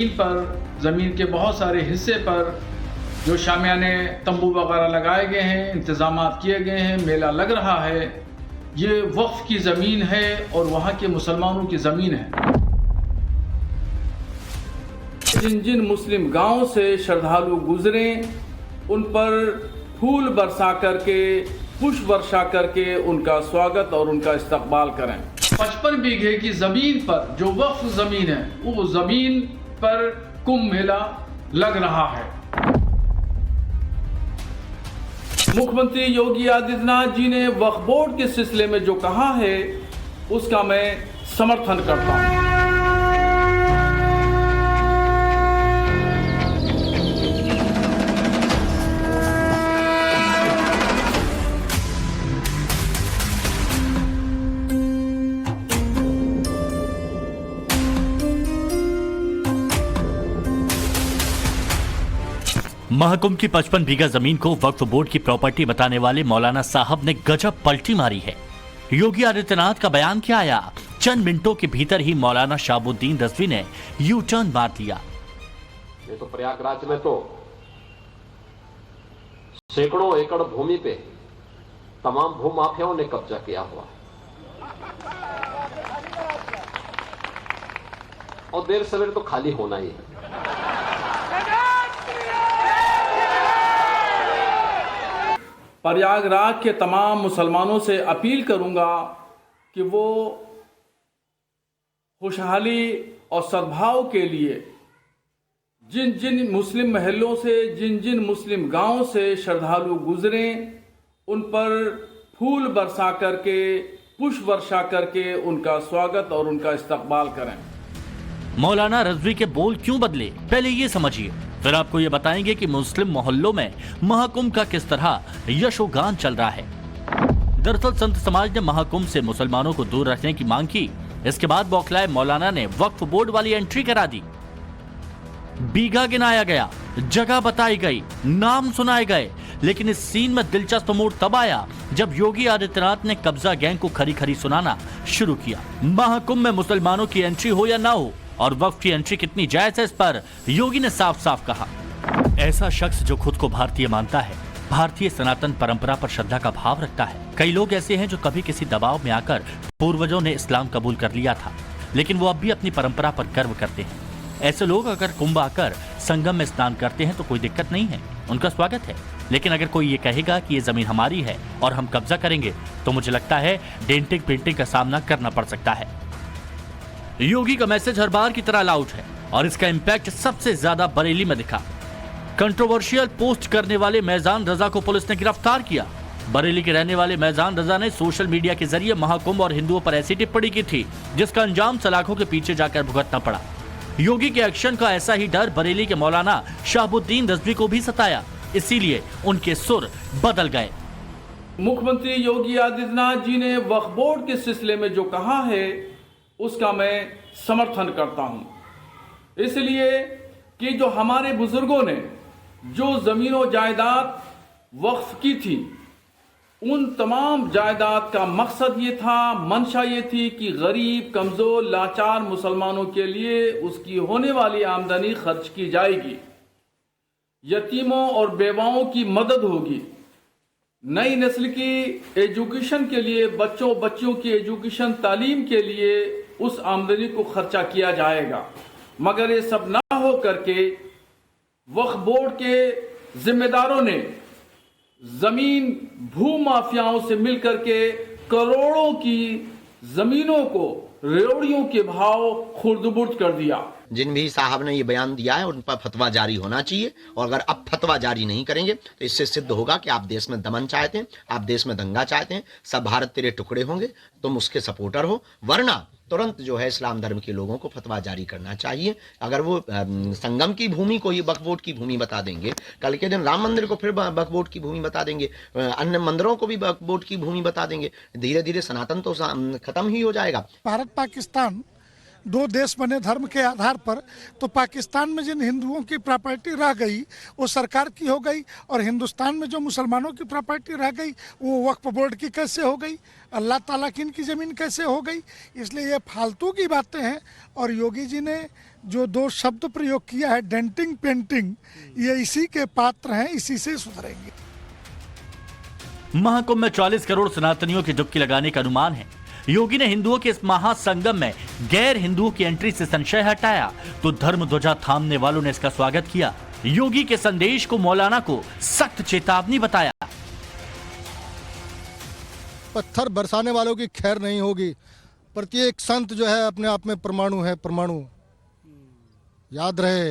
पर ज़मीन के बहुत सारे हिस्से पर जो शामियाने तंबू वगैरह लगाए गए हैं, इंतज़ामात किए गए हैं, मेला लग रहा है, ये वक्फ की ज़मीन है और वहाँ के मुसलमानों की ज़मीन है। जिन जिन मुस्लिम गांवों से श्रद्धालु गुजरे उन पर फूल बरसा करके, पुष्प वर्षा करके उनका स्वागत और उनका इस्तकबाल करें। 55 बीघे की ज़मीन पर जो वक्फ ज़मीन है, वो ज़मीन पर कुंभ मेला लग रहा है। मुख्यमंत्री योगी आदित्यनाथ जी ने वक्फ बोर्ड के सिलसिले में जो कहा है उसका मैं समर्थन करता हूं। महाकुंभ की 55 बीघा जमीन को वक्फ बोर्ड की प्रॉपर्टी बताने वाले मौलाना साहब ने गजब पलटी मारी है। योगी आदित्यनाथ का बयान क्या आया, चंद मिनटों के भीतर ही मौलाना शहाबुद्दीन रिजवी ने यू टर्न मार दिया। ये तो प्रयागराज में तो सैकड़ों एकड़ भूमि पे तमाम भूमाफियाओं ने कब्जा किया हुआ है और देर सवेर तो खाली होना ही है। प्रयागराज के तमाम मुसलमानों से अपील करूंगा कि वो खुशहाली और सद्भाव के लिए जिन जिन मुस्लिम महलों से, जिन जिन मुस्लिम गांवों से श्रद्धालु गुजरें उन पर फूल बरसा करके, पुष्प वर्षा करके उनका स्वागत और उनका इस्तकबाल करें। मौलाना रिजवी के बोल क्यों बदले, पहले ये समझिए, फिर आपको ये बताएंगे कि मुस्लिम मोहल्लों में महाकुंभ का किस तरह यशोगान चल रहा है। दरअसल संत समाज ने महाकुंभ से मुसलमानों को दूर रखने की मांग की। इसके बाद बौखलाए मौलाना ने वक्फ बोर्ड वाली एंट्री करा दी। बीघा गिनाया गया, जगह बताई गई, नाम सुनाए गए, लेकिन इस सीन में दिलचस्प मोड़ तब आया जब योगी आदित्यनाथ ने कब्जा गैंग को खरी खरी सुनाना शुरू किया। महाकुंभ में मुसलमानों की एंट्री हो या ना हो और वक्फ की एंट्री कितनी जायज है, इस पर योगी ने साफ साफ कहा। ऐसा शख्स जो खुद को भारतीय मानता है, भारतीय सनातन परंपरा पर श्रद्धा का भाव रखता है। कई लोग ऐसे हैं जो कभी किसी दबाव में आकर पूर्वजों ने इस्लाम कबूल कर लिया था, लेकिन वो अब भी अपनी परंपरा पर गर्व करते हैं। ऐसे लोग अगर कुंभ आकर संगम में स्नान करते हैं तो कोई दिक्कत नहीं है, उनका स्वागत है। लेकिन अगर कोई ये कहेगा कि ये जमीन हमारी है और हम कब्जा करेंगे, तो मुझे लगता है डेंटिंग पेंटिंग का सामना करना पड़ सकता है। योगी का मैसेज हर बार की तरह लाउड है और इसका इंपैक्ट सबसे ज्यादा बरेली में दिखा। कंट्रोवर्शियल पोस्ट करने वाले मैजान रजा को पुलिस ने गिरफ्तार किया। बरेली के रहने वाले मैजान रजा ने सोशल मीडिया के जरिए महाकुंभ और हिंदुओं पर ऐसी टिप्पणी की थी जिसका अंजाम सलाखों के पीछे जाकर भुगतना पड़ा। योगी के एक्शन का ऐसा ही डर बरेली के मौलाना शहाबुद्दीन रिजवी को भी सताया, इसीलिए उनके सुर बदल गए। मुख्यमंत्री योगी आदित्यनाथ जी ने वक्फ बोर्ड के सिलसिले में जो कहा है उसका मैं समर्थन करता हूं, इसलिए कि जो हमारे बुजुर्गों ने जो जमीनों जायदाद वक्फ की थी, उन तमाम जायदाद का मकसद ये था, मंशा ये थी कि गरीब, कमजोर, लाचार मुसलमानों के लिए उसकी होने वाली आमदनी खर्च की जाएगी, यतीमों और बेवाओं की मदद होगी, नई नस्ल की एजुकेशन के लिए, बच्चों की एजुकेशन तालीम के लिए उस आमदनी को खर्चा किया जाएगा। मगर ये सब ना हो करके वक्फ बोर्ड के जिम्मेदारों ने जमीन भू माफियाओं से मिलकर के करोड़ों की जमीनों को रेवड़ियों के भाव खुर्द-बुर्द कर दिया। जिन भी साहब ने ये बयान दिया है उन पर फतवा जारी होना चाहिए, और अगर अब फतवा जारी नहीं करेंगे तो इससे सिद्ध होगा कि आप देश में दमन चाहते हैं, आप देश में दंगा चाहते हैं, सब भारत तेरे टुकड़े होंगे, तुम उसके सपोर्टर हो। वरना तुरंत जो है इस्लाम धर्म के लोगों को फतवा जारी करना चाहिए। अगर वो संगम की भूमि को ये वक्फ बोर्ड की भूमि बता देंगे, कल के दिन राम मंदिर को फिर वक्फ बोर्ड की भूमि बता देंगे, अन्य मंदिरों को भी वक्फ बोर्ड की भूमि बता देंगे, धीरे धीरे सनातन तो खत्म ही हो जाएगा। भारत पाकिस्तान दो देश बने धर्म के आधार पर, तो पाकिस्तान में जिन हिंदुओं की प्रॉपर्टी रह गई वो सरकार की हो गई, और हिंदुस्तान में जो मुसलमानों की प्रॉपर्टी रह गई वो वक्फ बोर्ड की कैसे हो गई, अल्लाह ताला की इनकी ज़मीन कैसे हो गई। इसलिए ये फालतू की बातें हैं। और योगी जी ने जो दो शब्द प्रयोग किया है, डेंटिंग पेंटिंग, ये इसी के पात्र हैं, इसी से सुधरेंगे। महाकुंभ में 40 करोड़ सनातनियों की डुबकी लगाने का अनुमान है। योगी ने हिंदुओं के इस महासंगम में गैर हिंदुओं की एंट्री से संशय हटाया तो धर्म ध्वजा थामने वालों ने इसका स्वागत किया। योगी के संदेश को मौलाना को सख्त चेतावनी बताया। पत्थर बरसाने वालों की खैर नहीं होगी। प्रत्येक संत जो है अपने आप में परमाणु है, परमाणु। याद रहे,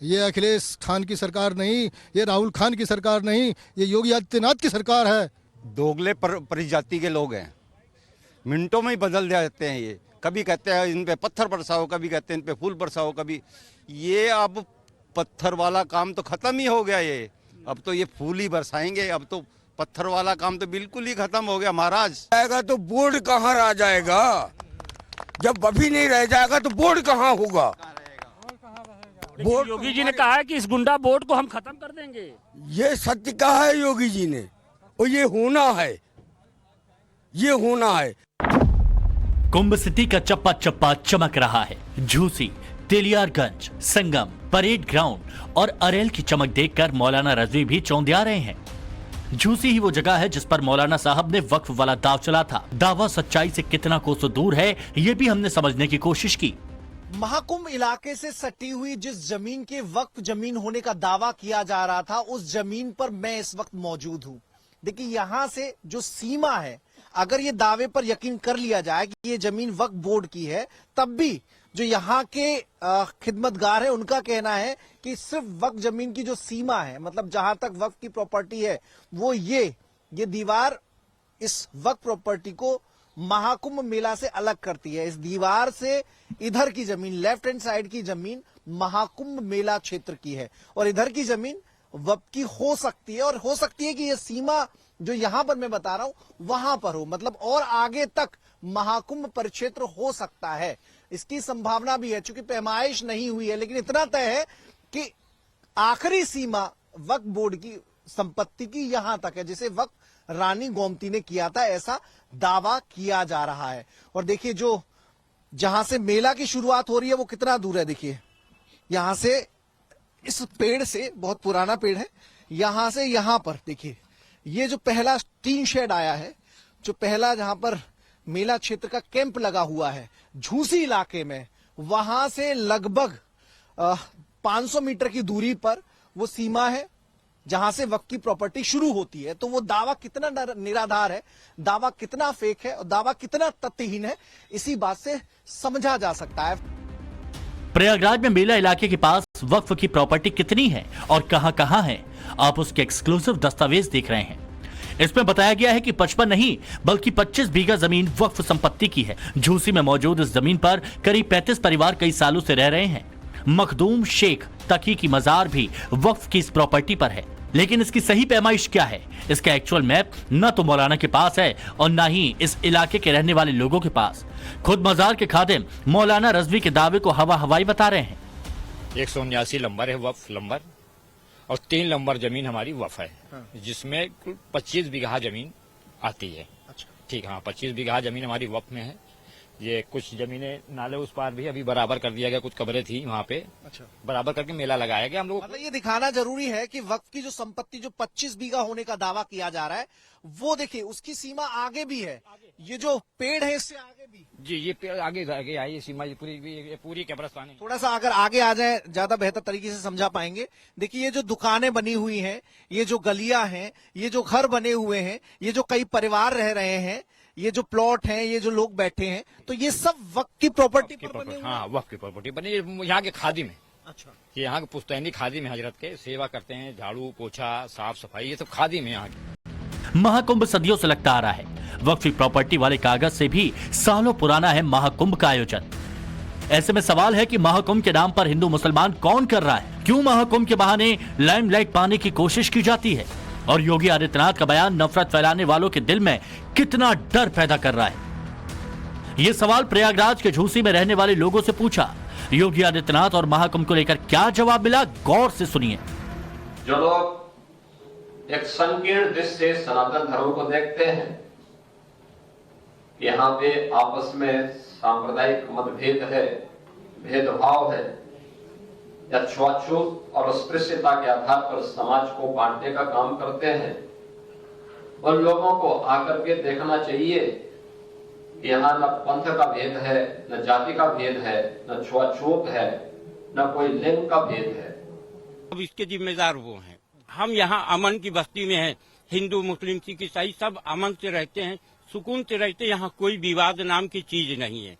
ये अखिलेश खान की सरकार नहीं, ये राहुल खान की सरकार नहीं, ये योगी आदित्यनाथ की सरकार है। दोगले परिजाति के लोग हैं, मिनटों में ही बदल जाते हैं। ये कभी कहते हैं इन पे पत्थर बरसाओ, कभी कहते हैं इन पे फूल बरसाओ, कभी ये अब पत्थर वाला काम तो खत्म ही हो गया। ये अब तो ये फूल ही बरसाएंगे। अब तो पत्थर वाला काम तो बिल्कुल ही खत्म हो गया महाराज। जाएगा तो बोर्ड कहाँ रह जाएगा? जब अभी नहीं रह जाएगा तो बोर्ड कहाँ होगा? बोर्ड योगी जी ने कहा है कि इस गुंडा बोर्ड को हम खत्म कर देंगे। ये सत्य कहा है योगी जी ने, और ये होना है, ये होना है। कुंभ सिटी का चप्पा चप्पा चमक रहा है। झूसी, तेलियारगंज, संगम, परेड ग्राउंड और अरेल की चमक देखकर मौलाना रजवी भी चौंधिया रहे हैं। झूसी ही वो जगह है जिस पर मौलाना साहब ने वक्फ वाला दाव चला था। दावा सच्चाई से कितना कोसों दूर है ये भी हमने समझने की कोशिश की। महाकुंभ इलाके से सटी हुई जिस जमीन के वक्फ जमीन होने का दावा किया जा रहा था, उस जमीन पर मैं इस वक्त मौजूद हूं। देखिए, यहां से जो सीमा है, अगर ये दावे पर यकीन कर लिया जाए कि ये जमीन वक्फ बोर्ड की है, तब भी जो यहाँ के खिदमतगार है उनका कहना है कि सिर्फ वक्फ जमीन की जो सीमा है, मतलब जहां तक वक्फ की प्रॉपर्टी है, वो ये दीवार इस वक्फ प्रॉपर्टी को महाकुंभ मेला से अलग करती है। इस दीवार से इधर की जमीन, लेफ्ट हैंड साइड की जमीन महाकुंभ मेला क्षेत्र की है, और इधर की जमीन वक्फ की हो सकती है, और हो सकती है कि यह सीमा जो यहां पर मैं बता रहा हूं वहां पर हो, मतलब और आगे तक महाकुंभ परिक्षेत्र हो सकता है। इसकी संभावना भी है, चूंकि पैमाइश नहीं हुई है, लेकिन इतना तय है कि आखिरी सीमा वक्फ बोर्ड की संपत्ति की यहां तक है, जिसे वक्फ रानी गोमती ने किया था, ऐसा दावा किया जा रहा है। और देखिए, जो जहां से मेला की शुरुआत हो रही है वो कितना दूर है। देखिए, यहां से इस पेड़ से, बहुत पुराना पेड़ है, यहां से यहां पर देखिए, ये जो पहला टीन शेड आया है, जो पहला जहां पर मेला क्षेत्र का कैंप लगा हुआ है झूसी इलाके में, वहां से लगभग 500 मीटर की दूरी पर वो सीमा है जहां से वक्फ की प्रॉपर्टी शुरू होती है। तो वो दावा कितना निराधार है, दावा कितना फेक है और दावा कितना तथ्यहीन है, इसी बात से समझा जा सकता है। प्रयागराज में मेला इलाके के पास वक्फ की प्रॉपर्टी कितनी है और कहां-कहां है, आप उसके एक्सक्लूसिव दस्तावेज देख रहे हैं। इसमें बताया गया है कि 55 नहीं बल्कि 25 बीघा जमीन वक्फ संपत्ति की है। झूसी में मौजूद इस जमीन पर करीब 35 परिवार कई सालों से रह रहे हैं। मखदूम शेख तकी की मजार भी वक्फ की इस प्रॉपर्टी पर है, लेकिन इसकी सही पैमाइश क्या है, इसका एक्चुअल मैप न तो मौलाना के पास है और न ही इस इलाके के रहने वाले लोगों के पास। खुद मजार के खादिम मौलाना रजवी के दावे को हवाई बता रहे हैं। 179 नंबर है वक्फ नंबर, और 3 नंबर जमीन हमारी वक्फ है, जिसमें कुल 25 बीघा जमीन आती है। अच्छा, ठीक, हाँ, 25 बीघा जमीन हमारी वक्फ में है। ये कुछ जमीनें नाले उस पार भी अभी बराबर कर दिया गया, कुछ कब्रें थी वहाँ पे, अच्छा, बराबर करके मेला लगाया गया। हम लोग मतलब ये दिखाना जरूरी है कि वक्फ की जो संपत्ति जो 25 बीघा होने का दावा किया जा रहा है, वो देखिए उसकी सीमा आगे भी है। ये जो पेड़ है इससे आगे भी, जी, ये पेड़ आगे आई सीमा, ये पूरी कब्रिस्तान है। थोड़ा सा अगर आगे आ जाए ज्यादा बेहतर तरीके से समझा पाएंगे। देखिए, ये जो दुकानें बनी हुई हैं, ये जो गलियां हैं, ये जो घर बने हुए हैं, ये जो कई परिवार रह रहे हैं, ये जो प्लॉट हैं, ये जो लोग बैठे हैं, तो ये सब वक्फ की प्रॉपर्टी पर बने हुए हैं। हाँ, वक्फ की प्रॉपर्टी बनी, यहाँ के खादिम है। अच्छा, ये यहाँ के पुश्तैनी खादिम है, हजरत के सेवा करते हैं, झाड़ू पोछा साफ सफाई, ये सब खादिम है यहाँ के। महाकुंभ सदियों से लगता आ रहा है। वक्फ की प्रॉपर्टी वाले कागज से भी सालों पुराना है महाकुंभ का आयोजन। ऐसे में सवाल है कि महाकुंभ के नाम पर हिंदू मुसलमान कौन कर रहा है? क्यों महाकुंभ के बहाने लाइमलाइट पाने की कोशिश की जाती है? और योगी आदित्यनाथ का बयान नफरत फैलाने वालों के दिल में कितना डर पैदा कर रहा है? ये सवाल प्रयागराज के झूसी में रहने वाले लोगों से पूछा। योगी आदित्यनाथ और महाकुंभ को लेकर क्या जवाब मिला, गौर से सुनिए। जो लोग एक संकीर्ण दृष्टि से सनातन धर्म को देखते हैं, यहाँ पे आपस में सांप्रदायिक मतभेद है, भेदभाव है या छुआछूत और अस्पृश्यता के आधार पर समाज को बांटने का काम करते हैं, उन लोगों को आकर के देखना चाहिए कि यहाँ न पंथ का भेद है, न जाति का भेद है, न छुआछूत है, न कोई लिंग का भेद है। अब इसके जिम्मेदार वो हैं। हम यहाँ अमन की बस्ती में हैं, हिंदू मुस्लिम सिख ईसाई सब अमन से रहते हैं, सुकून से रहते हैं। यहाँ कोई विवाद नाम की चीज नहीं है,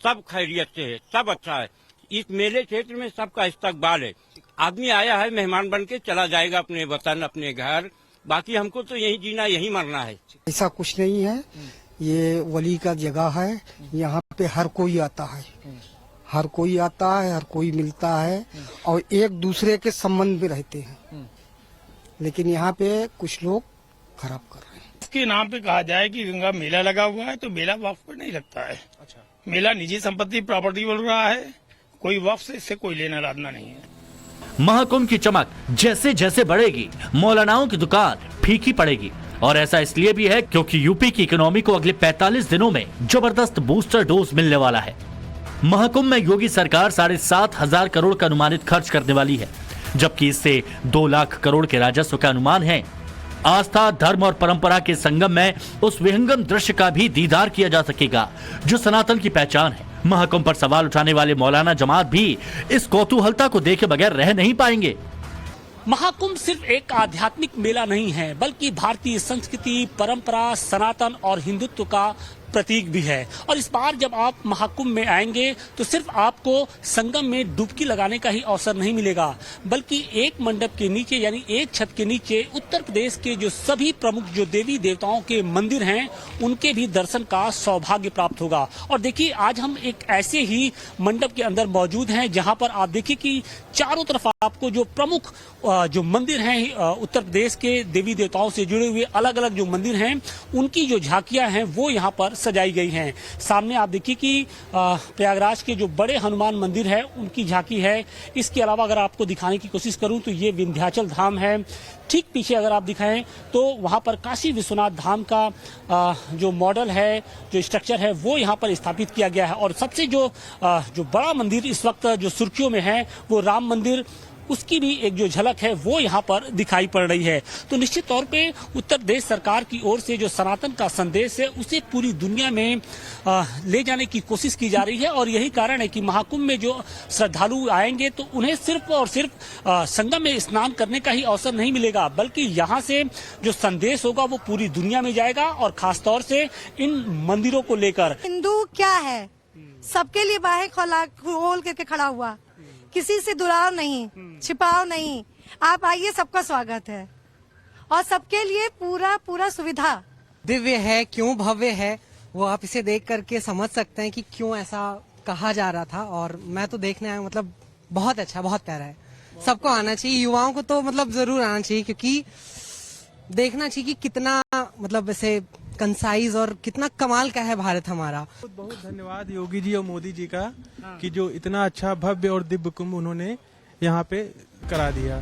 सब खैरियत से है, सब अच्छा है। इस मेले क्षेत्र में सबका इस्तकबाल है। आदमी आया है मेहमान बन के चला जाएगा अपने वतन अपने घर, बाकी हमको तो यही जीना यही मरना है। ऐसा कुछ नहीं है, ये वली का जगह है, यहाँ पे हर कोई आता है, हर कोई आता है, हर कोई मिलता है और एक दूसरे के संबंध में रहते हैं। लेकिन यहाँ पे कुछ लोग खराब कर रहे हैं। इसके नाम पे कहा जाए कि गंगा मेला लगा हुआ है तो मेला वक्फ पर नहीं लगता है। अच्छा। मेला निजी संपत्ति प्रॉपर्टी बोल रहा है, कोई वक्फ से इससे कोई लेना देना नहीं है। महाकुंभ की चमक जैसे जैसे बढ़ेगी, मौलानाओं की दुकान फीकी पड़ेगी। और ऐसा इसलिए भी है क्योंकि यूपी की इकोनॉमी को अगले 45 दिनों में जबरदस्त बूस्टर डोज मिलने वाला है। महाकुंभ में योगी सरकार 7,500 करोड़ का अनुमानित खर्च करने वाली है, जबकि इससे 2 लाख करोड़ के राजस्व का अनुमान है। आस्था, धर्म और परंपरा के संगम में उस विहंगम दृश्य का भी दीदार किया जा सकेगा जो सनातन की पहचान है। महाकुंभ पर सवाल उठाने वाले मौलाना जमात भी इस कौतूहलता को देखे बगैर रह नहीं पाएंगे। महाकुंभ सिर्फ एक आध्यात्मिक मेला नहीं है, बल्कि भारतीय संस्कृति, परंपरा, सनातन और हिंदुत्व का प्रतीक भी है। और इस बार जब आप महाकुंभ में आएंगे तो सिर्फ आपको संगम में डुबकी लगाने का ही अवसर नहीं मिलेगा, बल्कि एक मंडप के नीचे यानी एक छत के नीचे उत्तर प्रदेश के जो सभी प्रमुख जो देवी देवताओं के मंदिर हैं उनके भी दर्शन का सौभाग्य प्राप्त होगा। और देखिए आज हम एक ऐसे ही मंडप के अंदर मौजूद हैं जहां पर आप देखिए कि चारों तरफ आपको जो प्रमुख जो मंदिर हैं उत्तर प्रदेश के देवी देवताओं से जुड़े हुए अलग अलग जो मंदिर हैं उनकी जो झांकियां हैं वो यहाँ पर सजाई गई हैं। सामने आप देखिए कि प्रयागराज के जो बड़े हनुमान मंदिर है उनकी झांकी है। इसके अलावा अगर आपको दिखाने की कोशिश करूं तो ये विंध्याचल धाम है। ठीक पीछे अगर आप दिखाएं तो वहां पर काशी विश्वनाथ धाम का जो मॉडल है, जो स्ट्रक्चर है वो यहाँ पर स्थापित किया गया है। और सबसे जो बड़ा मंदिर इस वक्त जो सुर्खियों में है वो राम मंदिर, उसकी भी एक जो झलक है वो यहाँ पर दिखाई पड़ रही है। तो निश्चित तौर पे उत्तर प्रदेश सरकार की ओर से जो सनातन का संदेश है उसे पूरी दुनिया में ले जाने की कोशिश की जा रही है। और यही कारण है कि महाकुंभ में जो श्रद्धालु आएंगे तो उन्हें सिर्फ और सिर्फ संगम में स्नान करने का ही अवसर नहीं मिलेगा, बल्कि यहाँ से जो संदेश होगा वो पूरी दुनिया में जाएगा। और खासतौर से इन मंदिरों को लेकर हिंदू क्या है, सबके लिए बाहें खोल करके खड़ा हुआ, किसी से दुराव नहीं, छिपाव नहीं। आप आइए, सबका स्वागत है और सबके लिए पूरा सुविधा। दिव्य है, क्यों भव्य है वो आप इसे देख करके समझ सकते हैं कि क्यों ऐसा कहा जा रहा था। और मैं तो देखने आया, मतलब बहुत अच्छा, बहुत प्यारा है। सबको आना चाहिए, युवाओं को तो मतलब जरूर आना चाहिए, क्योंकि देखना चाहिए कि कितना मतलब ऐसे कंसाइज और कितना कमाल का है भारत हमारा। बहुत धन्यवाद योगी जी और मोदी जी का कि जो इतना अच्छा भव्य और दिव्य कुंभ उन्होंने यहाँ पे करा दिया।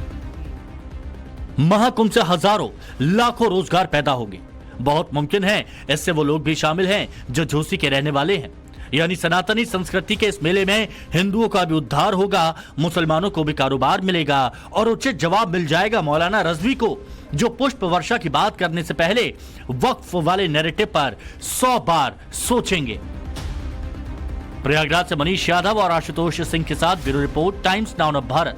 महाकुंभ से हजारों लाखों रोजगार पैदा होंगे। बहुत मुमकिन है इससे वो लोग भी शामिल हैं जो झूसी के रहने वाले हैं। यानी सनातनी संस्कृति के इस मेले में हिंदुओं का भी उद्धार होगा, मुसलमानों को भी कारोबार मिलेगा और उचित जवाब मिल जाएगा मौलाना रजवी को, जो पुष्प वर्षा की बात करने से पहले वक्फ वाले नैरेटिव पर 100 बार सोचेंगे। प्रयागराज से मनीष यादव और आशुतोष सिंह के साथ bureau report, times now of Bharat.